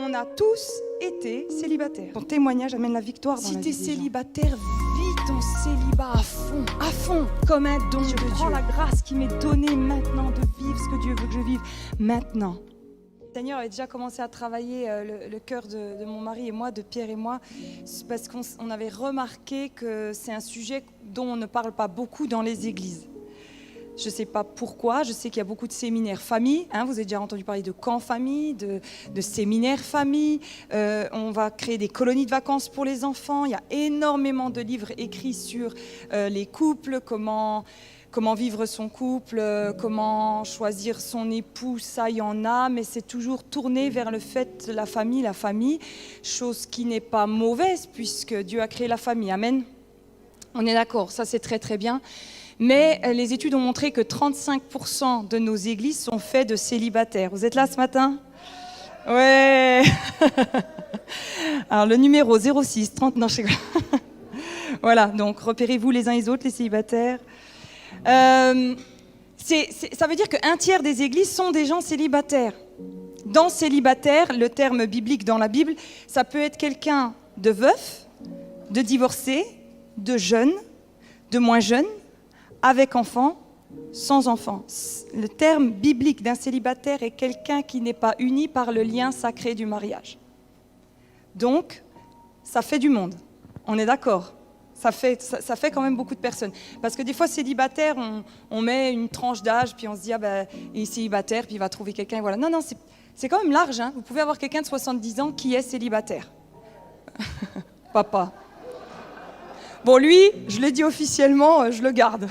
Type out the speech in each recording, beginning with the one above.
on a tous été célibataires. Ton témoignage amène la victoire dans la vie des gens. Si tu es célibataire, vis ton célibat à fond, comme un don de Dieu. Je prends la grâce qui m'est donnée maintenant de vivre ce que Dieu veut que je vive maintenant. Le Seigneur avait déjà commencé à travailler le cœur de mon mari et moi, de Pierre et moi, parce qu'on avait remarqué que c'est un sujet dont on ne parle pas beaucoup dans les églises. Je ne sais pas pourquoi, je sais qu'il y a beaucoup de séminaires famille, vous avez déjà entendu parler de camps famille, de séminaires famille, on va créer des colonies de vacances pour les enfants, il y a énormément de livres écrits sur les couples, comment vivre son couple, comment choisir son époux, ça il y en a, mais c'est toujours tourné vers le fait de la famille, chose qui n'est pas mauvaise puisque Dieu a créé la famille, amen. On est d'accord, ça c'est très très bien. Mais les études ont montré que 35% de nos églises sont faites de célibataires. Vous êtes là ce matin ? Ouais. Alors le numéro 06 30, non je sais quoi. Voilà, donc repérez-vous les uns et les autres, les célibataires. Ça veut dire qu'un tiers des églises sont des gens célibataires. Dans célibataire, le terme biblique dans la Bible, ça peut être quelqu'un de veuf, de divorcé, de jeune, de moins jeune, avec enfant, sans enfant. Le terme biblique d'un célibataire est quelqu'un qui n'est pas uni par le lien sacré du mariage. Donc, ça fait du monde. On est d'accord ? Ça fait quand même beaucoup de personnes. Parce que des fois, célibataire, on met une tranche d'âge, puis on se dit, il est célibataire, puis il va trouver quelqu'un, et voilà. Non, c'est quand même large. Vous pouvez avoir quelqu'un de 70 ans qui est célibataire. Papa. Bon, lui, je l'ai dit officiellement, je le garde.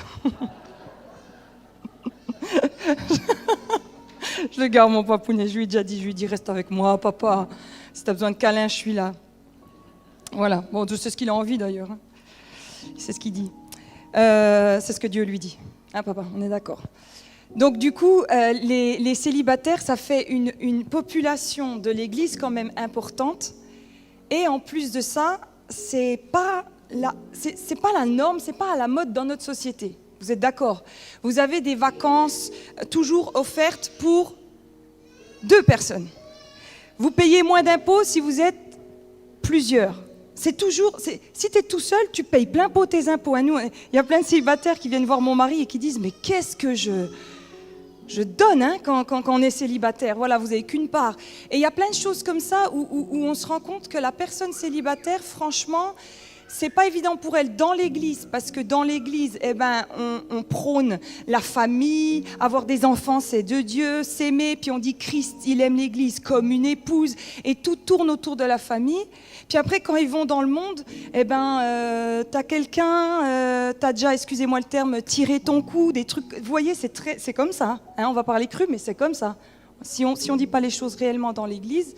Je le garde, mon papounet. Je lui ai déjà dit, reste avec moi, papa. Si tu as besoin de câlin, je suis là. Voilà. Bon, je sais ce qu'il a envie, d'ailleurs. C'est ce qu'il dit. C'est ce que Dieu lui dit. Papa, on est d'accord. Donc, du coup, les célibataires, ça fait une population de l'Église quand même importante. Et en plus de ça, c'est pas la norme, c'est pas à la mode dans notre société. Vous êtes d'accord ? Vous avez des vacances toujours offertes pour 2 personnes. Vous payez moins d'impôts si vous êtes plusieurs. Si tu es tout seul, tu payes plein pot tes impôts. Nous, il y a plein de célibataires qui viennent voir mon mari et qui disent « Mais qu'est-ce que je donne quand on est célibataire ?» Voilà, vous n'avez qu'une part. Et il y a plein de choses comme ça où on se rend compte que la personne célibataire, franchement, c'est pas évident pour elle dans l'église, parce que dans l'église, on prône la famille, avoir des enfants, c'est de Dieu, s'aimer, puis on dit Christ, il aime l'église comme une épouse, et tout tourne autour de la famille. Puis après, quand ils vont dans le monde, t'as quelqu'un, t'as déjà, excusez-moi le terme, tiré ton cou, des trucs. Vous voyez, c'est comme ça. On va parler cru, mais c'est comme ça. Si on dit pas les choses réellement dans l'église,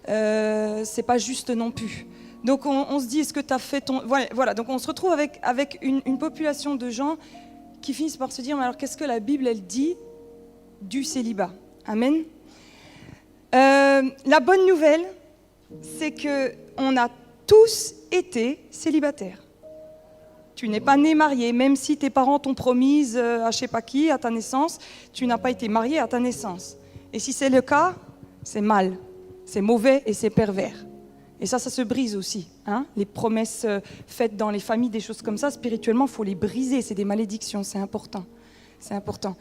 c'est pas juste non plus. Donc on se dit, est-ce que tu as fait ton... Voilà, donc on se retrouve avec une population de gens qui finissent par se dire, mais alors qu'est-ce que la Bible, elle dit du célibat ? Amen. La bonne nouvelle, c'est qu'on a tous été célibataires. Tu n'es pas né marié, même si tes parents t'ont promise à je sais pas qui, à ta naissance, tu n'as pas été marié à ta naissance. Et si c'est le cas, c'est mal, c'est mauvais et c'est pervers. Et ça se brise aussi. Les promesses faites dans les familles, des choses comme ça, spirituellement, il faut les briser. C'est des malédictions, c'est important. C'est important.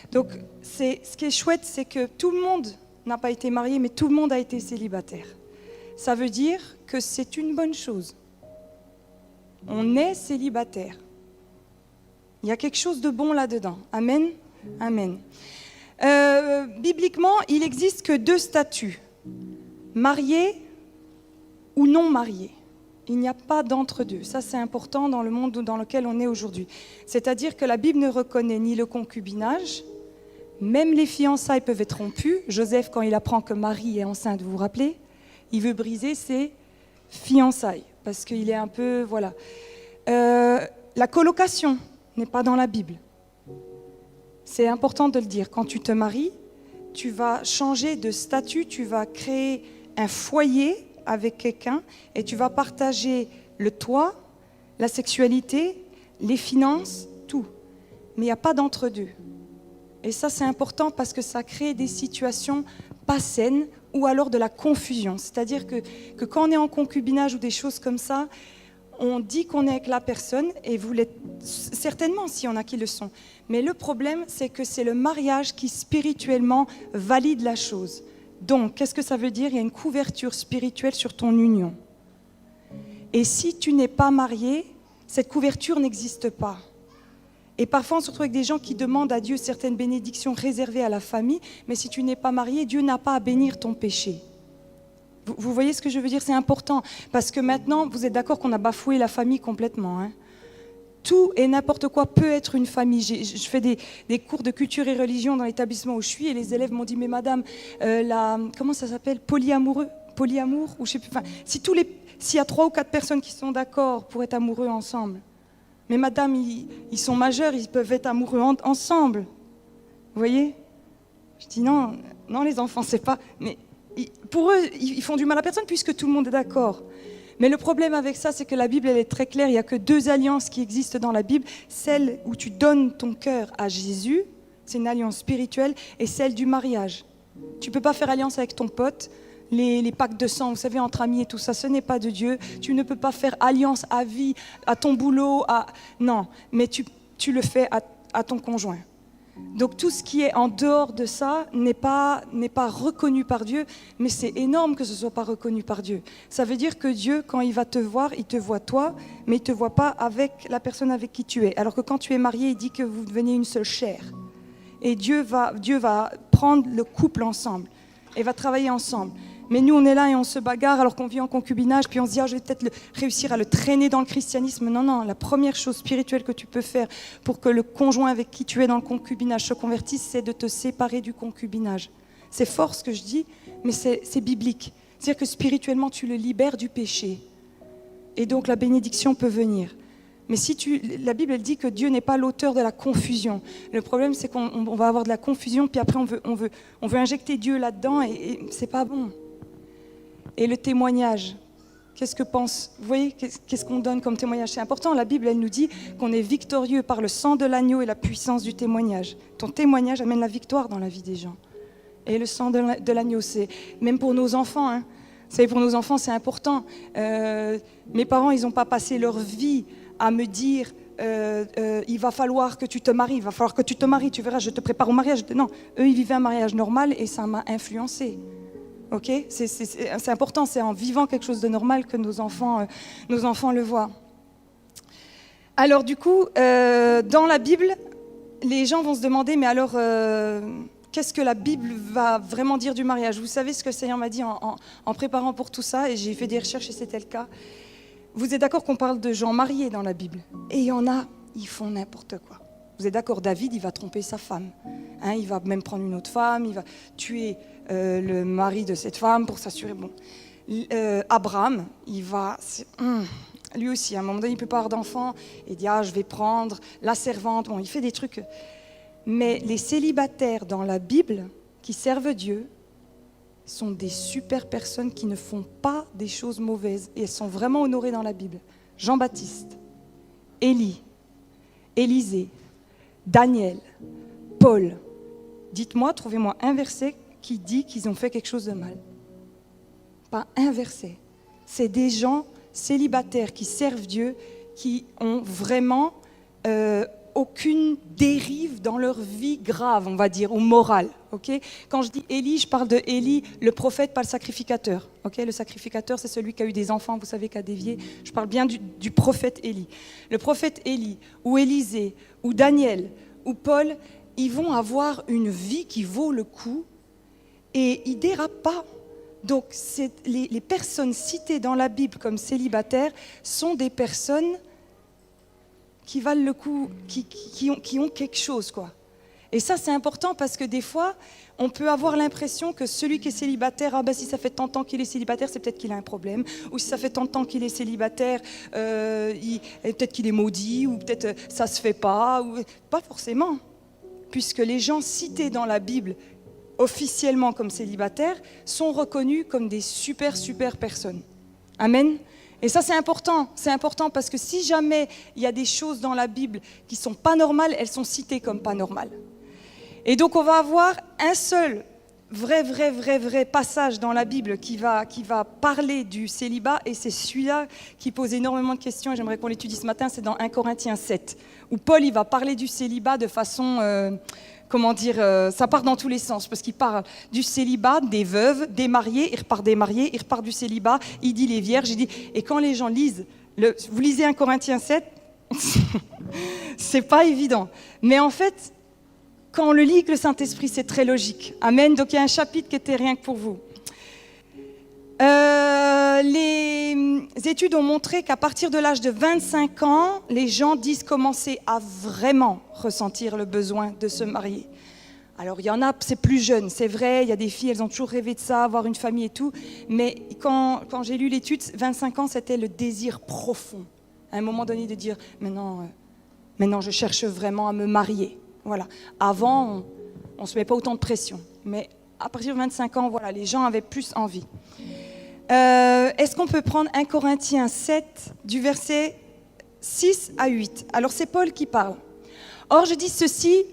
Donc, ce qui est chouette, c'est que tout le monde n'a pas été marié, mais tout le monde a été célibataire. Ça veut dire que c'est une bonne chose. On est célibataire. Il y a quelque chose de bon là-dedans. Amen. Amen. Bibliquement, il n'existe que 2 statuts. Marié ou non marié. Il n'y a pas d'entre-deux. Ça, c'est important dans le monde dans lequel on est aujourd'hui. C'est-à-dire que la Bible ne reconnaît ni le concubinage, même les fiançailles peuvent être rompues. Joseph, quand il apprend que Marie est enceinte, vous vous rappelez, il veut briser ses fiançailles, parce qu'il est un peu... Voilà. La colocation n'est pas dans la Bible. C'est important de le dire. Quand tu te maries, tu vas changer de statut, tu vas créer un foyer avec quelqu'un et tu vas partager le toit, la sexualité, les finances, tout. Mais il n'y a pas d'entre-deux. Et ça, c'est important parce que ça crée des situations pas saine ou alors de la confusion. C'est-à-dire que quand on est en concubinage ou des choses comme ça, on dit qu'on est avec la personne, et vous l'êtes certainement s'il y en a qui le sont. Mais le problème, c'est que c'est le mariage qui spirituellement valide la chose. Donc, qu'est-ce que ça veut dire? Il y a une couverture spirituelle sur ton union. Et si tu n'es pas marié, cette couverture n'existe pas. Et parfois, on se retrouve avec des gens qui demandent à Dieu certaines bénédictions réservées à la famille, mais si tu n'es pas marié, Dieu n'a pas à bénir ton péché. Vous voyez ce que je veux dire? C'est important, parce que maintenant, vous êtes d'accord qu'on a bafoué la famille complètement, hein? Tout et n'importe quoi peut être une famille. Je fais des cours de culture et religion dans l'établissement où je suis, et les élèves m'ont dit, mais madame, comment ça s'appelle? Polyamour, ou je sais plus. Enfin, s'il y a 3 ou 4 personnes qui sont d'accord pour être amoureux ensemble, mais madame, ils sont majeurs, ils peuvent être amoureux ensemble. Vous voyez? Je dis non, les enfants, c'est pas... Mais pour eux, ils font du mal à personne puisque tout le monde est d'accord. Mais le problème avec ça, c'est que la Bible, elle est très claire. Il n'y a que 2 alliances qui existent dans la Bible. Celle où tu donnes ton cœur à Jésus, c'est une alliance spirituelle, et celle du mariage. Tu ne peux pas faire alliance avec ton pote. Les pactes de sang, vous savez, entre amis et tout ça, ce n'est pas de Dieu. Tu ne peux pas faire alliance à vie, à ton boulot, non. Mais tu le fais à ton conjoint. Donc tout ce qui est en dehors de ça n'est pas reconnu par Dieu, mais c'est énorme que ce ne soit pas reconnu par Dieu. Ça veut dire que Dieu, quand il va te voir, il te voit toi, mais il ne te voit pas avec la personne avec qui tu es. Alors que quand tu es marié, il dit que vous devenez une seule chair. Et Dieu va prendre le couple ensemble et va travailler ensemble. Mais nous, on est là et on se bagarre alors qu'on vit en concubinage, puis on se dit, je vais peut-être réussir à le traîner dans le christianisme. Non, la première chose spirituelle que tu peux faire pour que le conjoint avec qui tu es dans le concubinage se convertisse, c'est de te séparer du concubinage. C'est fort ce que je dis, mais c'est biblique. C'est-à-dire que spirituellement, tu le libères du péché. Et donc la bénédiction peut venir. Mais la Bible, elle dit que Dieu n'est pas l'auteur de la confusion. Le problème, c'est qu'on va avoir de la confusion, puis après, on veut injecter Dieu là-dedans, et c'est pas bon. Et le témoignage, qu'est-ce que pense? Vous voyez, qu'est-ce qu'on donne comme témoignage? C'est important, la Bible, elle nous dit qu'on est victorieux par le sang de l'agneau et la puissance du témoignage. Ton témoignage amène la victoire dans la vie des gens. Et le sang de l'agneau, c'est même pour nos enfants. Hein. Vous savez, pour nos enfants, c'est important. Mes parents, ils n'ont pas passé leur vie à me dire il va falloir que tu te maries, tu verras, je te prépare au mariage. Non, eux, ils vivaient un mariage normal et ça m'a influencé. Ok, c'est important, c'est en vivant quelque chose de normal que nos enfants le voient. Alors du coup, dans la Bible, les gens vont se demander, mais alors, qu'est-ce que la Bible va vraiment dire du mariage? Vous savez ce que le Seigneur m'a dit en préparant pour tout ça, et j'ai fait des recherches et c'était le cas. Vous êtes d'accord qu'on parle de gens mariés dans la Bible? Et il y en a, ils font n'importe quoi. Vous êtes d'accord, David, il va tromper sa femme. Hein, il va même prendre une autre femme, il va tuer le mari de cette femme pour s'assurer. Bon. Abraham, lui aussi, à un moment donné, il ne peut pas avoir d'enfant. Il dit, je vais prendre la servante. Bon, il fait des trucs. Mais les célibataires dans la Bible qui servent Dieu sont des super personnes qui ne font pas des choses mauvaises. Et elles sont vraiment honorées dans la Bible. Jean-Baptiste, Élie, Élisée, Daniel, Paul. Dites-moi, trouvez-moi un verset qui dit qu'ils ont fait quelque chose de mal. Pas un verset. C'est des gens célibataires qui servent Dieu, qui ont vraiment aucune dérive dans leur vie grave, on va dire, ou morale. Okay? Quand je dis Élie, je parle de Élie, le prophète, pas le sacrificateur. Okay? Le sacrificateur, c'est celui qui a eu des enfants, vous savez, qui a dévié. Je parle bien du prophète Élie. Le prophète Élie, ou Élisée, ou Daniel, ou Paul, ils vont avoir une vie qui vaut le coup et ils ne dérapent pas. Donc, les personnes citées dans la Bible comme célibataires sont des personnes qui valent le coup, qui ont quelque chose, quoi. Et ça, c'est important parce que des fois, on peut avoir l'impression que celui qui est célibataire, si ça fait tant de temps qu'il est célibataire, c'est peut-être qu'il a un problème. Ou si ça fait tant de temps qu'il est célibataire, peut-être qu'il est maudit, ou peut-être ça ne se fait pas. Pas forcément. Puisque les gens cités dans la Bible officiellement comme célibataires sont reconnus comme des super personnes. Amen. Et ça, c'est important parce que si jamais il y a des choses dans la Bible qui ne sont pas normales, elles sont citées comme pas normales. Et donc, on va avoir un seul vrai passage dans la Bible qui va parler du célibat, et c'est celui-là qui pose énormément de questions, et j'aimerais qu'on l'étudie ce matin, c'est dans 1 Corinthiens 7, où Paul il va parler du célibat de façon, ça part dans tous les sens, parce qu'il parle du célibat, des veuves, des mariés, il repart des mariés, il repart du célibat, il dit les vierges, il dit, et quand les gens lisent, vous lisez 1 Corinthiens 7, c'est pas évident, mais en fait, quand on le lit avec le Saint-Esprit, c'est très logique. Amen. Donc il y a un chapitre qui était rien que pour vous. Les études ont montré qu'à partir de l'âge de 25 ans, les gens disent commencer à vraiment ressentir le besoin de se marier. Alors il y en a, c'est plus jeune, c'est vrai, il y a des filles, elles ont toujours rêvé de ça, avoir une famille et tout. Mais quand j'ai lu l'étude, 25 ans, c'était le désir profond. À un moment donné de dire, maintenant je cherche vraiment à me marier. Voilà. Avant, on ne se met pas autant de pression. Mais à partir de 25 ans, voilà, les gens avaient plus envie. Est-ce qu'on peut prendre 1 Corinthiens 7, du verset 6 à 8 ? Alors, c'est Paul qui parle. « Or, je dis ceci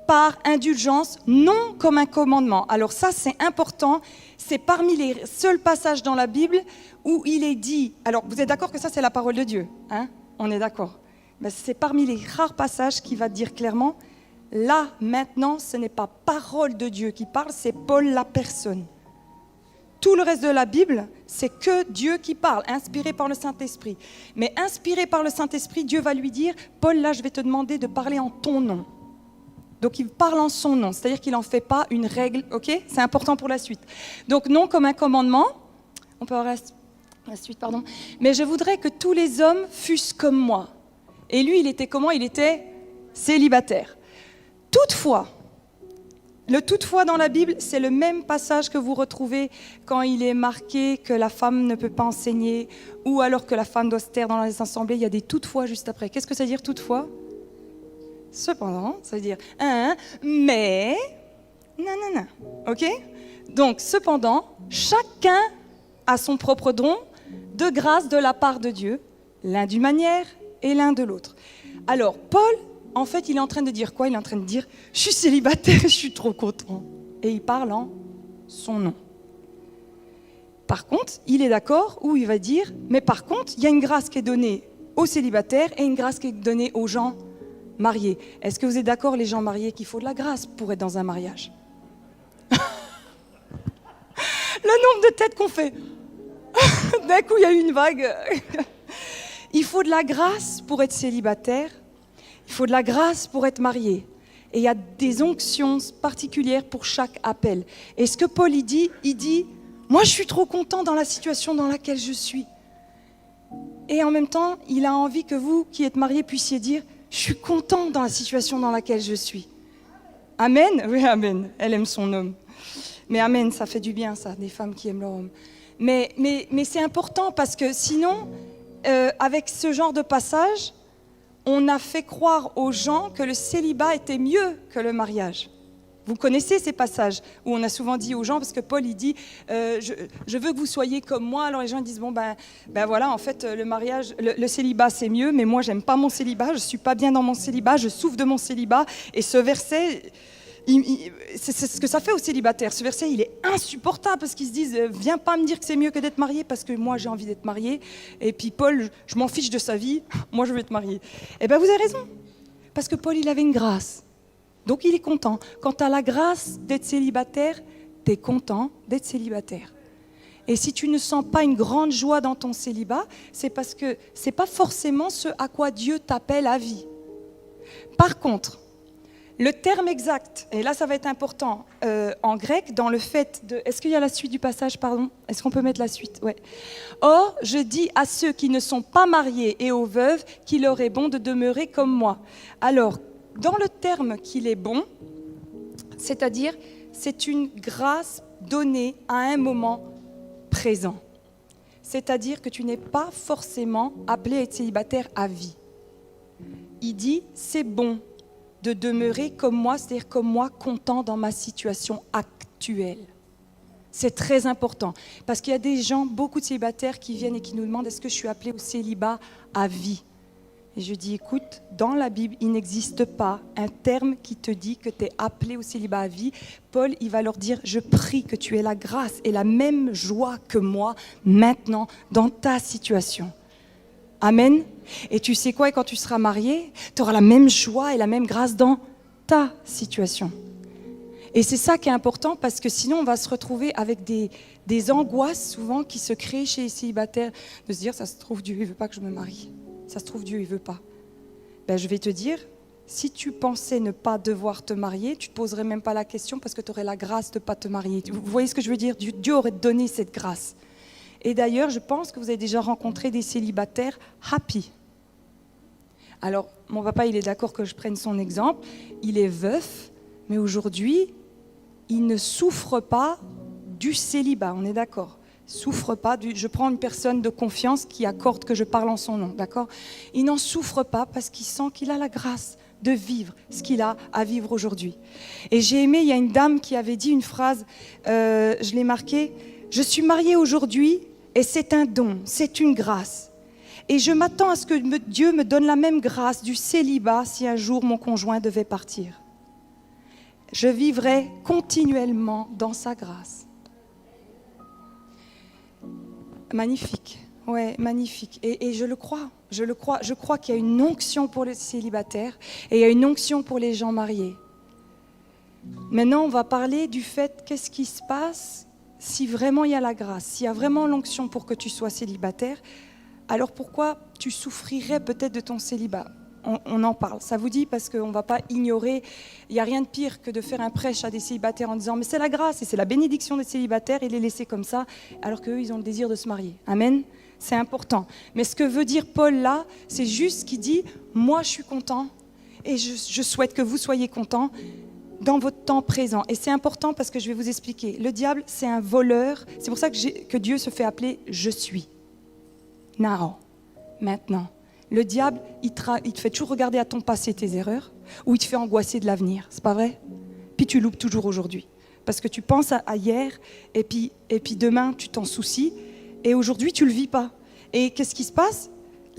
par indulgence, non comme un commandement. » Alors ça, c'est important. C'est parmi les seuls passages dans la Bible où il est dit... Alors, vous êtes d'accord que ça, c'est la parole de Dieu, hein ? On est d'accord. Ben, c'est parmi les rares passages qui va dire clairement... Là, maintenant, ce n'est pas parole de Dieu qui parle, c'est Paul la personne. Tout le reste de la Bible, c'est que Dieu qui parle, inspiré par le Saint-Esprit. Mais inspiré par le Saint-Esprit, Dieu va lui dire, Paul, là, je vais te demander de parler en ton nom. Donc, il parle en son nom, c'est-à-dire qu'il n'en fait pas une règle, ok ? C'est important pour la suite. Donc, non comme un commandement, on peut avoir la suite, pardon. Mais je voudrais que tous les hommes fussent comme moi. Et lui, il était comment ? Il était célibataire. Toutefois, le toutefois dans la Bible, c'est le même passage que vous retrouvez quand il est marqué que la femme ne peut pas enseigner ou alors que la femme doit se taire dans les assemblées. Il y a des toutefois juste après. Qu'est-ce que ça veut dire toutefois ? Cependant, ça veut dire mais, non. Ok ? Donc, cependant, chacun a son propre don de grâce de la part de Dieu, l'un d'une manière et l'un de l'autre. Alors, Paul, en fait, il est en train de dire quoi ? Il est en train de dire « Je suis célibataire, je suis trop content. » Et il parle en son nom. Par contre, il est d'accord où il va dire « Mais par contre, il y a une grâce qui est donnée aux célibataires et une grâce qui est donnée aux gens mariés. » Est-ce que vous êtes d'accord, les gens mariés, qu'il faut de la grâce pour être dans un mariage ? Le nombre de têtes qu'on fait. D'un coup, il y a eu une vague. Il faut de la grâce pour être célibataire. Il faut de la grâce pour être marié. Et il y a des onctions particulières pour chaque appel. Et ce que Paul il dit, moi je suis trop content dans la situation dans laquelle je suis. Et en même temps, il a envie que vous qui êtes mariés puissiez dire, je suis content dans la situation dans laquelle je suis. Amen ? Oui, amen. Elle aime son homme. Mais amen, ça fait du bien ça, des femmes qui aiment leur homme. Mais c'est important parce que sinon, avec ce genre de passage, on a fait croire aux gens que le célibat était mieux que le mariage. Vous connaissez ces passages où on a souvent dit aux gens, parce que Paul il dit je veux que vous soyez comme moi. Alors les gens disent ben voilà, en fait le mariage, le célibat c'est mieux, mais moi j'aime pas mon célibat, je suis pas bien dans mon célibat, je souffre de mon célibat. Et ce verset, c'est ce que ça fait aux célibataires. Ce verset, il est insupportable parce qu'ils se disent viens pas me dire que c'est mieux que d'être marié parce que moi j'ai envie d'être marié. Et puis Paul, je m'en fiche de sa vie, moi je veux être marié. Eh bien vous avez raison, parce que Paul il avait une grâce, donc il est content. Quand tu as la grâce d'être célibataire, tu es content d'être célibataire. Et si tu ne sens pas une grande joie dans ton célibat, c'est parce que c'est pas forcément ce à quoi Dieu t'appelle à vie. Par contre, le terme exact, et là ça va être important, en grec, dans le fait de... Est-ce qu'il y a la suite du passage, pardon ? Est-ce qu'on peut mettre la suite ? Ouais. Or, je dis à ceux qui ne sont pas mariés et aux veuves qu'il leur est bon de demeurer comme moi. Alors, dans le terme qu'il est bon, c'est-à-dire, c'est une grâce donnée à un moment présent. C'est-à-dire que tu n'es pas forcément appelé à être célibataire à vie. Il dit, c'est bon de demeurer comme moi, c'est-à-dire comme moi, content dans ma situation actuelle. C'est très important, parce qu'il y a des gens, beaucoup de célibataires qui viennent et qui nous demandent est-ce que je suis appelée au célibat à vie ? Et je dis, écoute, dans la Bible, il n'existe pas un terme qui te dit que tu es appelé au célibat à vie. Paul, il va leur dire, je prie que tu aies la grâce et la même joie que moi maintenant dans ta situation. Amen. Et tu sais quoi, et quand tu seras marié, tu auras la même joie et la même grâce dans ta situation. Et c'est ça qui est important parce que sinon on va se retrouver avec des angoisses souvent qui se créent chez les célibataires de se dire, ça se trouve Dieu, il ne veut pas que je me marie. Ça se trouve Dieu, il ne veut pas. Ben, je vais te dire, si tu pensais ne pas devoir te marier, tu ne te poserais même pas la question parce que tu aurais la grâce de ne pas te marier. Vous voyez ce que je veux dire? Dieu aurait donné cette grâce. Et d'ailleurs, je pense que vous avez déjà rencontré des célibataires happy. Alors, mon papa, il est d'accord que je prenne son exemple. Il est veuf, mais aujourd'hui, il ne souffre pas du célibat, on est d'accord? Souffre pas je prends une personne de confiance qui accorde que je parle en son nom, d'accord? Il n'en souffre pas parce qu'il sent qu'il a la grâce de vivre ce qu'il a à vivre aujourd'hui. Et j'ai aimé, il y a une dame qui avait dit une phrase, je l'ai marquée, je suis mariée aujourd'hui et c'est un don, c'est une grâce. Et je m'attends à ce que Dieu me donne la même grâce du célibat si un jour mon conjoint devait partir. Je vivrai continuellement dans sa grâce. Magnifique, ouais, magnifique. Et je le crois. Je crois qu'il y a une onction pour les célibataires et il y a une onction pour les gens mariés. Maintenant, on va parler du fait, qu'est-ce qui se passe si vraiment il y a la grâce, s'il y a vraiment l'onction pour que tu sois célibataire, alors pourquoi tu souffrirais peut-être de ton célibat ? On en parle, ça vous dit, parce qu'on ne va pas ignorer, il n'y a rien de pire que de faire un prêche à des célibataires en disant mais c'est la grâce et c'est la bénédiction des célibataires et les laisser comme ça, alors qu'eux, ils ont le désir de se marier. Amen. C'est important. Mais ce que veut dire Paul là, c'est juste qu'il dit, moi je suis content et je souhaite que vous soyez contents dans votre temps présent. Et c'est important parce que je vais vous expliquer. Le diable, c'est un voleur. C'est pour ça que Dieu se fait appeler « Je suis ». Now, maintenant. Le diable, il te fait toujours regarder à ton passé tes erreurs ou il te fait angoisser de l'avenir. C'est pas vrai? Puis tu loupes toujours aujourd'hui. Parce que tu penses à hier et puis demain, tu t'en soucies et aujourd'hui, tu le vis pas. Et qu'est-ce qui se passe?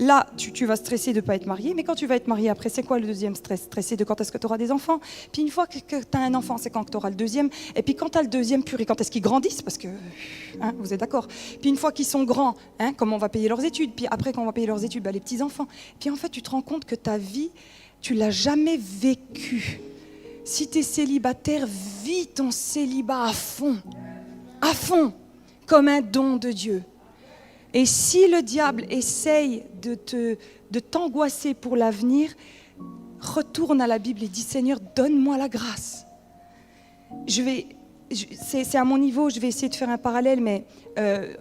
Là, tu vas stresser de ne pas être marié, mais quand tu vas être marié après, c'est quoi le deuxième stress? Stresser de quand est-ce que tu auras des enfants. Puis une fois que tu as un enfant, c'est quand tu auras le deuxième. Et puis quand tu as le deuxième, purée, quand est-ce qu'ils grandissent? Parce que, vous êtes d'accord. Puis une fois qu'ils sont grands, comment on va payer leurs études? Puis après, quand on va payer leurs études, les petits-enfants. Puis en fait, tu te rends compte que ta vie, tu ne l'as jamais vécue. Si tu es célibataire, vis ton célibat à fond, comme un don de Dieu. Et si le diable essaye de t'angoisser pour l'avenir, retourne à la Bible et dis Seigneur, donne-moi la grâce. C'est à mon niveau, je vais essayer de faire un parallèle, mais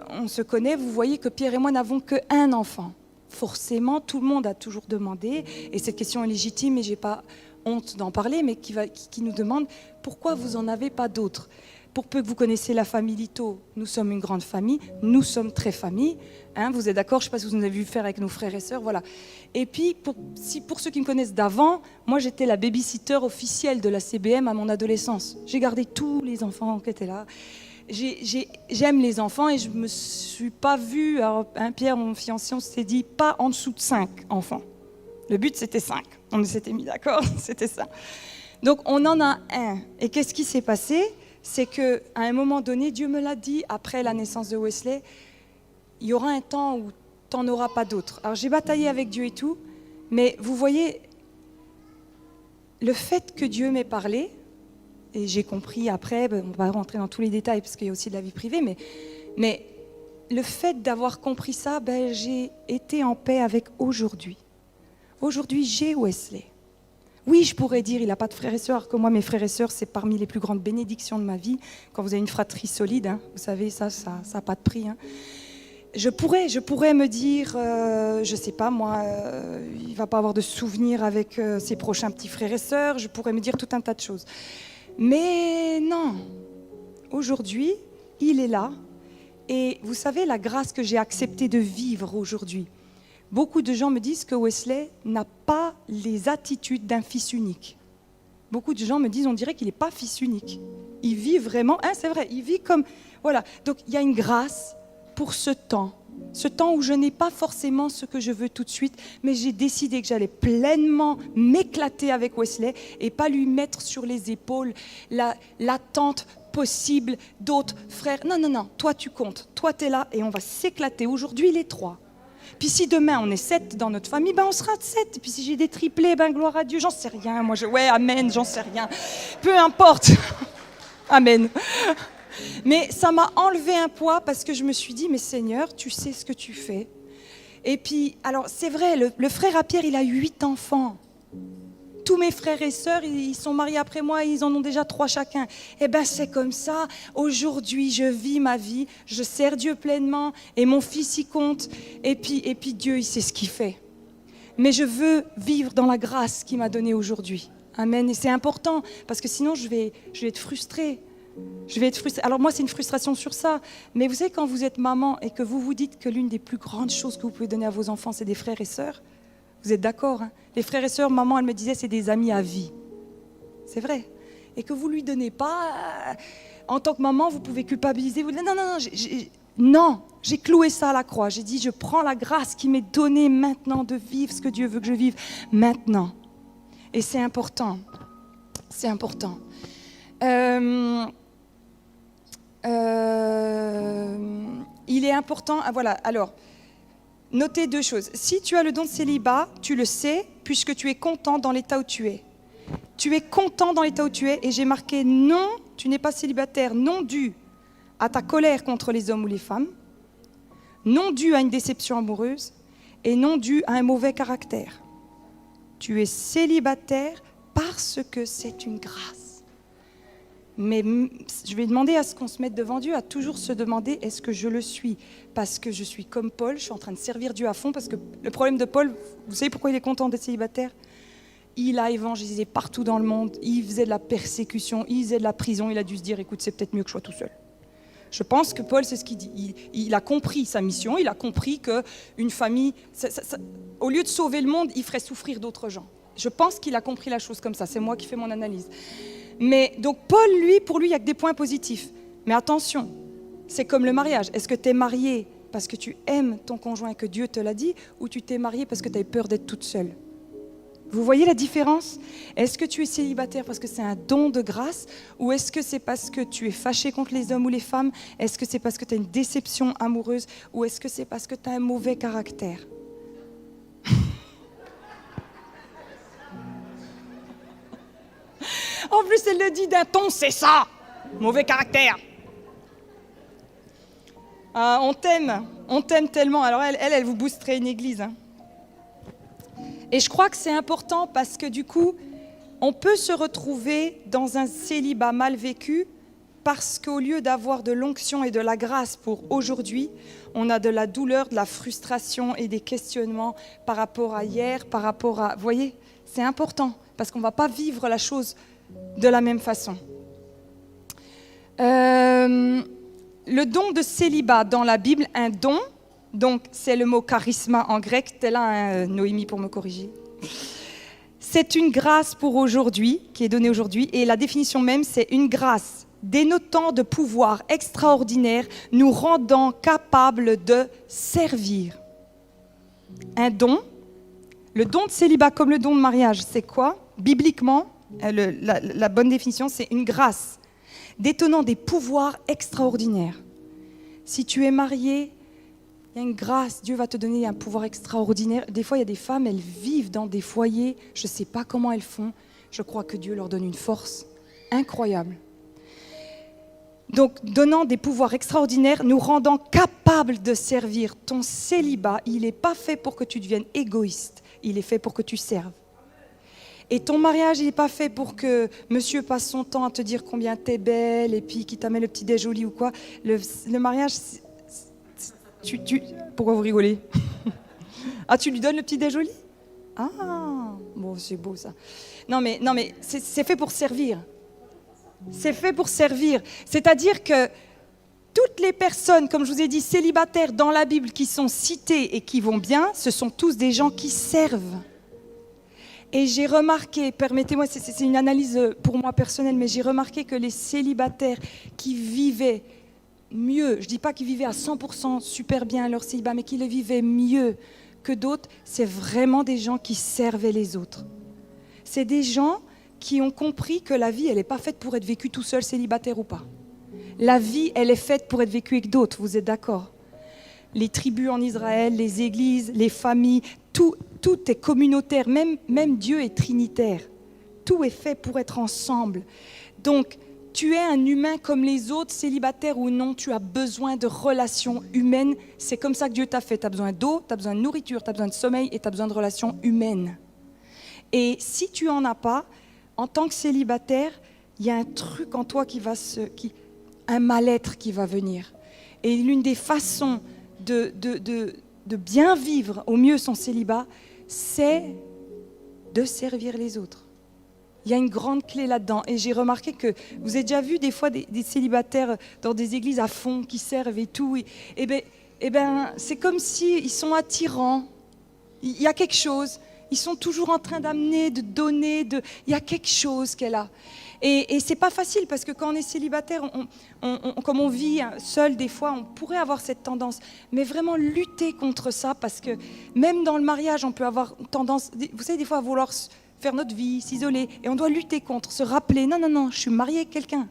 on se connaît, vous voyez que Pierre et moi n'avons qu'un enfant. Forcément, tout le monde a toujours demandé, et cette question est légitime, et je n'ai pas honte d'en parler, mais qui nous demande pourquoi vous n'en avez pas d'autres. Pour peu que vous connaissiez la famille Lito, nous sommes une grande famille, nous sommes très famille. Vous êtes d'accord? Je ne sais pas si vous en avez vu faire avec nos frères et sœurs. Voilà. Et puis, pour ceux qui me connaissent d'avant, moi j'étais la babysitter officielle de la CBM à mon adolescence. J'ai gardé tous les enfants qui étaient là. J'aime les enfants et je ne me suis pas vue. Alors, Pierre, mon fiancé, on s'est dit pas en dessous de 5 enfants. Le but, c'était 5. On s'était mis d'accord, c'était ça. Donc, on en a un. Et qu'est-ce qui s'est passé? C'est qu'à un moment donné, Dieu me l'a dit, après la naissance de Wesley, il y aura un temps où tu n'en auras pas d'autres. Alors j'ai bataillé avec Dieu et tout, mais vous voyez, le fait que Dieu m'ait parlé, et j'ai compris après, on va rentrer dans tous les détails parce qu'il y a aussi de la vie privée, mais le fait d'avoir compris ça, j'ai été en paix avec aujourd'hui. Aujourd'hui, j'ai Wesley. Oui, je pourrais dire, il n'a pas de frères et sœurs, que moi, mes frères et sœurs, c'est parmi les plus grandes bénédictions de ma vie. Quand vous avez une fratrie solide, vous savez, ça n'a pas de prix. Je pourrais me dire, je ne sais pas, moi, il ne va pas avoir de souvenirs avec ses prochains petits frères et sœurs. Je pourrais me dire tout un tas de choses. Mais non, aujourd'hui, il est là. Et vous savez, la grâce que j'ai accepté de vivre aujourd'hui, beaucoup de gens me disent que Wesley n'a pas les attitudes d'un fils unique. Beaucoup de gens me disent, on dirait qu'il n'est pas fils unique. Il vit vraiment, c'est vrai, il vit comme... Voilà, donc il y a une grâce pour ce temps Ce temps où je n'ai pas forcément ce que je veux tout de suite, mais j'ai décidé que j'allais pleinement m'éclater avec Wesley et pas lui mettre sur les épaules l'attente possible d'autres frères. Non, non, non, toi tu comptes, toi tu es là et on va s'éclater. Aujourd'hui, les 3. Puis si demain on est 7 dans notre famille, ben on sera 7. Puis si j'ai des triplés, ben gloire à Dieu, j'en sais rien. Ouais, amen, j'en sais rien. Peu importe. Amen. Mais ça m'a enlevé un poids parce que je me suis dit, mais Seigneur, tu sais ce que tu fais. Et puis, alors c'est vrai, le frère à Pierre, il a 8 enfants. Tous mes frères et sœurs, ils sont mariés après moi, ils en ont déjà 3 chacun. Eh bien, c'est comme ça. Aujourd'hui, je vis ma vie, je sers Dieu pleinement et mon fils y compte. Et puis Dieu, il sait ce qu'il fait. Mais je veux vivre dans la grâce qu'il m'a donnée aujourd'hui. Amen. Et c'est important parce que sinon, je vais être frustrée. Je vais être frustrée. Alors moi, c'est une frustration sur ça. Mais vous savez, quand vous êtes maman et que vous vous dites que l'une des plus grandes choses que vous pouvez donner à vos enfants, c'est des frères et sœurs, vous êtes d'accord, hein? Les frères et sœurs, maman, elle me disait, c'est des amis à vie. C'est vrai. Et que vous ne lui donnez pas, en tant que maman, vous pouvez culpabiliser. Vous dites, non, j'ai cloué ça à la croix. J'ai dit, je prends la grâce qui m'est donnée maintenant de vivre ce que Dieu veut que je vive maintenant. Et c'est important. C'est important. Il est important, voilà, alors, notez 2 choses. Si tu as le don de célibat, tu le sais, puisque tu es content dans l'état où tu es. Tu es content dans l'état où tu es, et j'ai marqué non, tu n'es pas célibataire, non dû à ta colère contre les hommes ou les femmes, non dû à une déception amoureuse, et non dû à un mauvais caractère. Tu es célibataire parce que c'est une grâce. Mais je vais demander à ce qu'on se mette devant Dieu, à toujours se demander, est-ce que je le suis? Parce que je suis comme Paul, je suis en train de servir Dieu à fond, parce que le problème de Paul, vous savez pourquoi il est content d'être célibataire? Il a évangélisé partout dans le monde, il faisait de la persécution, il faisait de la prison, il a dû se dire, écoute, c'est peut-être mieux que je sois tout seul. Je pense que Paul, c'est ce qu'il dit. Il a compris sa mission, il a compris qu'une famille, au lieu de sauver le monde, il ferait souffrir d'autres gens. Je pense qu'il a compris la chose comme ça, c'est moi qui fais mon analyse. Mais donc Paul, pour lui, il n'y a que des points positifs. Mais attention, c'est comme le mariage. Est-ce que tu es marié parce que tu aimes ton conjoint et que Dieu te l'a dit, ou tu t'es marié parce que tu avais peur d'être toute seule? Vous voyez la différence? Est-ce que tu es célibataire parce que c'est un don de grâce, ou est-ce que c'est parce que tu es fâché contre les hommes ou les femmes? Est-ce que c'est parce que tu as une déception amoureuse, ou est-ce que c'est parce que tu as un mauvais caractère? En plus, elle le dit d'un ton, c'est ça, mauvais caractère. On t'aime tellement. Alors elle vous boosterait une église. Hein. Et je crois que c'est important parce que du coup, on peut se retrouver dans un célibat mal vécu parce qu'au lieu d'avoir de l'onction et de la grâce pour aujourd'hui, on a de la douleur, de la frustration et des questionnements par rapport à hier, par rapport à... Vous voyez, c'est important parce qu'on ne va pas vivre la chose de la même façon. Le don de célibat dans la Bible, un don, donc c'est le mot charisma en grec, t'es là, Noémie, pour me corriger. C'est une grâce pour aujourd'hui, qui est donnée aujourd'hui, et la définition même, c'est une grâce dénotant de pouvoir extraordinaire, nous rendant capables de servir. Un don, le don de célibat comme le don de mariage, c'est quoi? Bibliquement, la bonne définition, c'est une grâce détenant des pouvoirs extraordinaires. Si tu es marié, il y a une grâce, Dieu va te donner un pouvoir extraordinaire. Des fois, il y a des femmes, elles vivent dans des foyers, je ne sais pas comment elles font, je crois que Dieu leur donne une force incroyable. Donc, donnant des pouvoirs extraordinaires, nous rendant capables de servir. Ton célibat, il n'est pas fait pour que tu deviennes égoïste, il est fait pour que tu serves. Et ton mariage, il n'est pas fait pour que monsieur passe son temps à te dire combien t'es belle et puis qu'il t'amène le petit déj au lit ou quoi. Le mariage, pourquoi vous rigolez? Ah, tu lui donnes le petit déj au lit? Ah, bon, c'est beau ça. Non mais c'est fait pour servir. C'est fait pour servir. C'est-à-dire que toutes les personnes, comme je vous ai dit, célibataires dans la Bible qui sont citées et qui vont bien, ce sont tous des gens qui servent. Et j'ai remarqué, permettez-moi, c'est une analyse pour moi personnelle, mais j'ai remarqué que les célibataires qui vivaient mieux, je ne dis pas qu'ils vivaient à 100% super bien leur célibat, mais qu'ils le vivaient mieux que d'autres, c'est vraiment des gens qui servaient les autres. C'est des gens qui ont compris que la vie, elle n'est pas faite pour être vécue tout seul, célibataire ou pas. La vie, elle est faite pour être vécue avec d'autres, vous êtes d'accord? Les tribus en Israël, les églises, les familles, tout est communautaire, même Dieu est trinitaire. Tout est fait pour être ensemble. Donc, tu es un humain comme les autres, célibataire ou non, tu as besoin de relations humaines. C'est comme ça que Dieu t'a fait. Tu as besoin d'eau, tu as besoin de nourriture, tu as besoin de sommeil et tu as besoin de relations humaines. Et si tu n'en as pas, en tant que célibataire, il y a un truc en toi un mal-être qui va venir. Et l'une des façons de bien vivre au mieux son célibat, c'est de servir les autres. Il y a une grande clé là-dedans. Et j'ai remarqué que vous avez déjà vu des fois des célibataires dans des églises à fond qui servent et tout. Et ben, c'est comme s'ils sont attirants. Il y a quelque chose. Ils sont toujours en train d'amener, de donner. Il y a quelque chose qu'elle a. Et c'est pas facile parce que quand on est célibataire, comme on vit seul des fois, on pourrait avoir cette tendance. Mais vraiment lutter contre ça parce que même dans le mariage, on peut avoir tendance, vous savez, des fois à vouloir faire notre vie, s'isoler. Et on doit lutter contre, se rappeler, non, je suis mariée avec quelqu'un.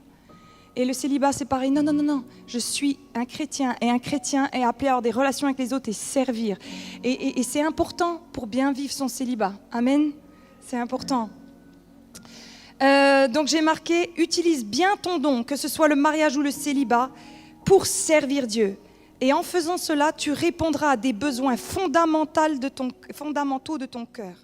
Et le célibat, c'est pareil, non, je suis un chrétien. Et un chrétien est appelé à avoir des relations avec les autres et servir. Et c'est important pour bien vivre son célibat. Amen. C'est important. Donc j'ai marqué, utilise bien ton don, que ce soit le mariage ou le célibat, pour servir Dieu. Et en faisant cela, tu répondras à des besoins fondamentaux de ton cœur.